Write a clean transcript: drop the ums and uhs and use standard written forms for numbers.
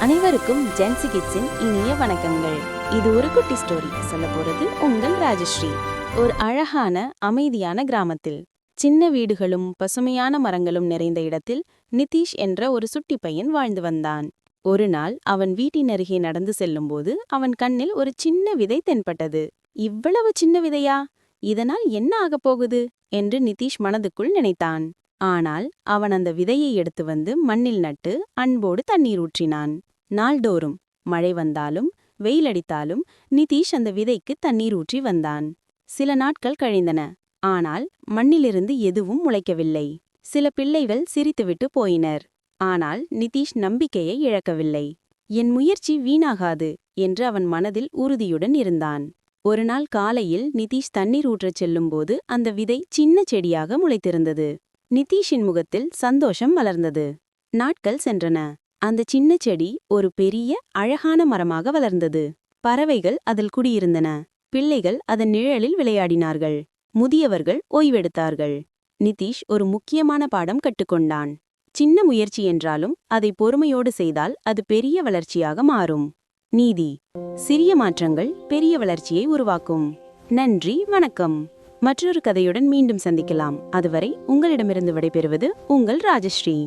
அனைவருக்கும் ஜென்சி கிட்ஸின் இனிய வணக்கங்கள். இது ஒரு குட்டி ஸ்டோரி. சொல்ல போறது உங்கள் ராஜஸ்ரீ. ஒரு அழகான அமைதியான கிராமத்தில் சின்ன வீடுகளும் பசுமையான மரங்களும் நிறைந்த இடத்தில் நிதிஷ் என்ற ஒரு சுட்டி பையன் வாழ்ந்து வந்தான். ஒரு நாள் அவன் வீட்டின் அருகே நடந்து செல்லும்போது அவன் கண்ணில் ஒரு சின்ன விதை தென்பட்டது. இவ்வளவு சின்ன விதையா? இதனால் என்ன ஆகப் போகுது என்று நிதிஷ் மனதுக்குள் நினைத்தான். ஆனால் அவன் அந்த விதையை எடுத்து வந்து மண்ணில் நட்டு அன்போடு தண்ணீர் ஊற்றினான். நாள்தோறும் மழை வந்தாலும் வெயிலடித்தாலும் நிதிஷ் அந்த விதைக்கு தண்ணீர் ஊற்றி வந்தான். சில நாட்கள் கழிந்தன. ஆனால் மண்ணிலிருந்து எதுவும் முளைக்கவில்லை. சில பிள்ளைகள் சிரித்துவிட்டு போயினர். ஆனால் நிதிஷ் நம்பிக்கையை இழக்கவில்லை. என் முயற்சி வீணாகாது என்று அவன் மனதில் உறுதியுடன் இருந்தான். ஒரு நாள் காலையில் நிதிஷ் தண்ணீர் ஊற்றச் செல்லும்போது அந்த விதை சின்ன செடியாக முளைத்திருந்தது. நிதிஷின் முகத்தில் சந்தோஷம் மலர்ந்தது. நாட்கள் சென்றன. அந்த சின்ன செடி ஒரு பெரிய அழகான மரமாக வளர்ந்தது. பறவைகள் அதில் குடியிருந்தன. பிள்ளைகள் அதன் நிழலில் விளையாடினார்கள். முதியவர்கள் ஓய்வெடுத்தார்கள். நிதிஷ் ஒரு முக்கியமான பாடம் கற்றுக்கொண்டான். சின்ன முயற்சி என்றாலும் அதை பொறுமையோடு செய்தால் அது பெரிய வளர்ச்சியாக மாறும். நீதி: சிறிய மாற்றங்கள் பெரிய வளர்ச்சியை உருவாக்கும். நன்றி, வணக்கம். மற்றொரு கதையுடன் மீண்டும் சந்திக்கலாம். அதுவரை உங்களிடமிருந்து விடைபெறுவது உங்கள் ராஜஸ்ரீ.